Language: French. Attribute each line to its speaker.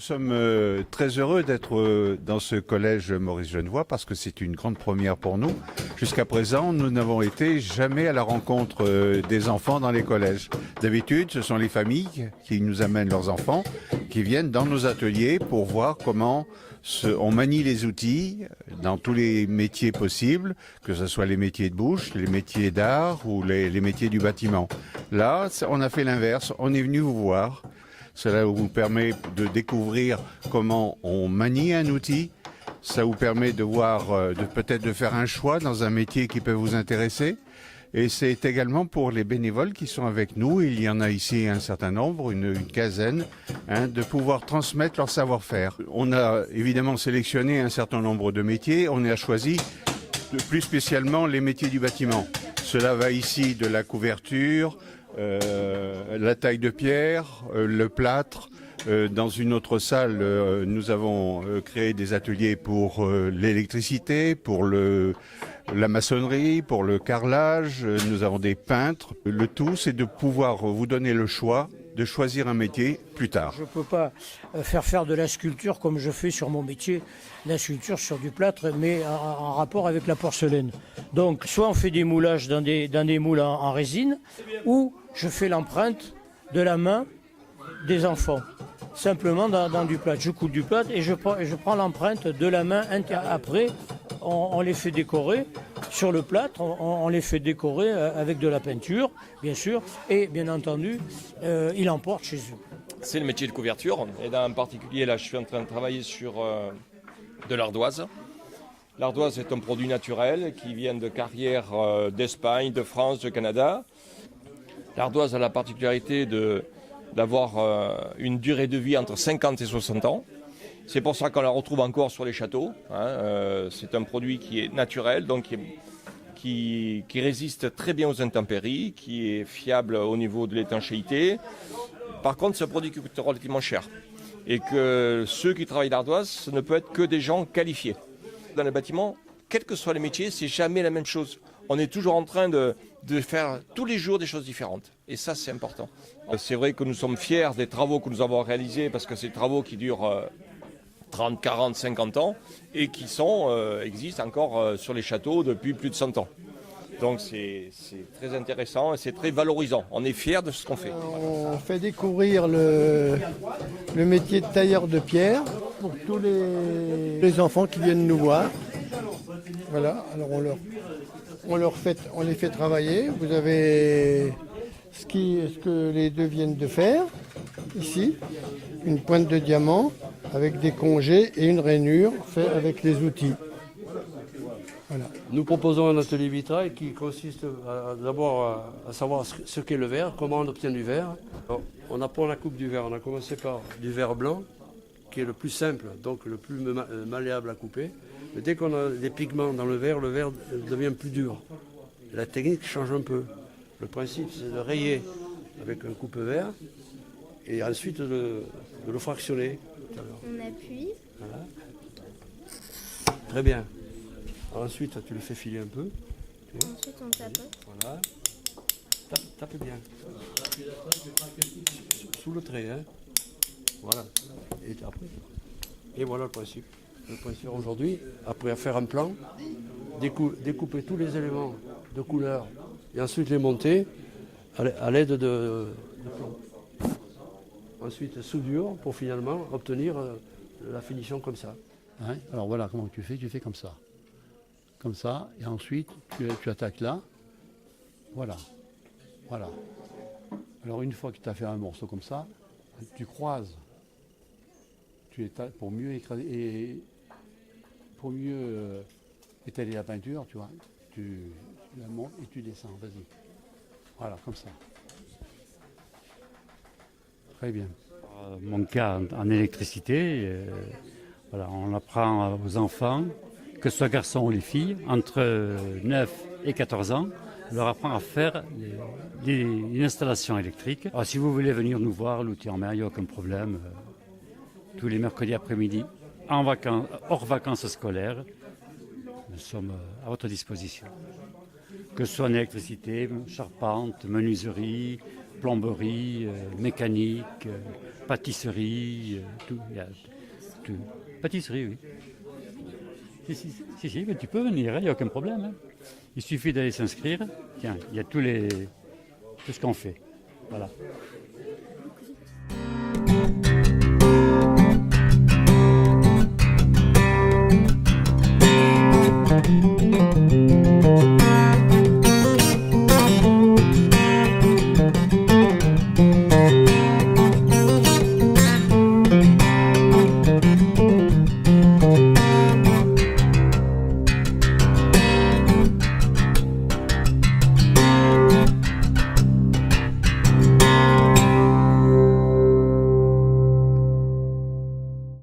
Speaker 1: sommes très heureux d'être dans ce collège Maurice Genevoix parce que c'est une grande première pour nous. Jusqu'à présent, nous n'avons été jamais à la rencontre des enfants dans les collèges. D'habitude, ce sont les familles qui nous amènent leurs enfants, qui viennent dans nos ateliers pour voir comment on manie les outils dans tous les métiers possibles, que ce soit les métiers de bouche, les métiers d'art ou les métiers du bâtiment. Là, on a fait l'inverse, on est venu vous voir. Cela vous permet de découvrir comment on manie un outil. Ça vous permet de voir, peut-être de faire un choix dans un métier qui peut vous intéresser. Et c'est également pour les bénévoles qui sont avec nous, il y en a ici un certain nombre, une quinzaine, de pouvoir transmettre leur savoir-faire. On a évidemment sélectionné un certain nombre de métiers, on a choisi plus spécialement les métiers du bâtiment. Cela va ici de la couverture, la taille de pierre, le plâtre. Dans une autre salle, nous avons créé des ateliers pour l'électricité, pour la maçonnerie, pour le carrelage. Nous avons des peintres. Le tout, c'est de pouvoir vous donner le choix de choisir un métier plus tard.
Speaker 2: Je ne peux pas faire de la sculpture comme je fais sur mon métier, la sculpture sur du plâtre, mais en rapport avec la porcelaine. Donc, soit on fait des moulages dans des moules en résine, ou je fais l'empreinte de la main des enfants, simplement dans du plâtre. Je coule du plâtre et je prends l'empreinte de la main. Après, on les fait décorer sur le plâtre, on les fait décorer avec de la peinture, bien sûr, et bien entendu, ils l'emportent chez eux.
Speaker 3: C'est le métier de couverture, et en particulier, là, je suis en train de travailler sur de l'ardoise. L'ardoise est un produit naturel qui vient de carrières d'Espagne, de France, de Canada. L'ardoise a la particularité d'avoir une durée de vie entre 50 et 60 ans. C'est pour ça qu'on la retrouve encore sur les châteaux. C'est un produit qui est naturel, donc qui résiste très bien aux intempéries, qui est fiable au niveau de l'étanchéité. Par contre, c'est un produit qui coûte relativement cher. Et que ceux qui travaillent l'ardoise, ce ne peut être que des gens qualifiés. Dans le bâtiment, quels que soient les métiers, c'est jamais la même chose. On est toujours en train de faire tous les jours des choses différentes. Et ça, c'est important. C'est vrai que nous sommes fiers des travaux que nous avons réalisés parce que c'est des travaux qui durent 30, 40, 50 ans et qui existent encore sur les châteaux depuis plus de 100 ans. Donc c'est très intéressant et c'est très valorisant. On est fiers de ce qu'on fait.
Speaker 4: On fait découvrir le métier de tailleur de pierre pour tous les enfants qui viennent nous voir. Voilà, alors on les fait travailler. Vous avez ce que les deux viennent de faire, ici, une pointe de diamant avec des congés et une rainure fait avec les outils. Voilà.
Speaker 5: Nous proposons un atelier vitrail qui consiste d'abord à savoir ce qu'est le verre, comment on obtient du verre. Alors, on apprend la coupe du verre. On a commencé par du verre blanc, qui est le plus simple, donc le plus malléable à couper. Mais dès qu'on a des pigments dans le verre devient plus dur. La technique change un peu. Le principe, c'est de rayer avec un coupe-verre et ensuite de le fractionner.
Speaker 6: On appuie.
Speaker 5: Voilà. Très bien. Alors ensuite, tu le fais filer un peu.
Speaker 6: Ensuite, on tapote.
Speaker 5: Voilà. Tape bien. Sous le trait, hein. Voilà. Et voilà le principe. Le principe aujourd'hui, après faire un plan, découper tous les éléments de couleur et ensuite les monter à l'aide de plomb. Ensuite, soudure pour finalement obtenir la finition comme ça.
Speaker 7: Hein, alors voilà comment tu fais comme ça. Comme ça, et ensuite tu attaques là. Voilà. Voilà. Alors une fois que tu as fait un morceau comme ça, tu croises. Tu étales pour mieux écraser et pour mieux étaler la peinture, tu vois. Tu la montes et tu descends, vas-y. Voilà, comme ça. Très bien.
Speaker 8: Mon cas en électricité, voilà, on apprend aux enfants, que ce soit garçons ou les filles, entre 9 et 14 ans, on leur apprend à faire une installation électrique. Alors, si vous voulez venir nous voir, l'outil en mer, il n'y a aucun problème. Tous les mercredis après-midi, hors vacances scolaires, nous sommes à votre disposition. Que ce soit en électricité, charpente, menuiserie, plomberie, mécanique, pâtisserie, tout. Il y a tout. Pâtisserie, oui. Si, mais tu peux venir, il n'y a aucun problème. Hein. Il suffit d'aller s'inscrire. Tiens, il y a tout ce qu'on fait. Voilà.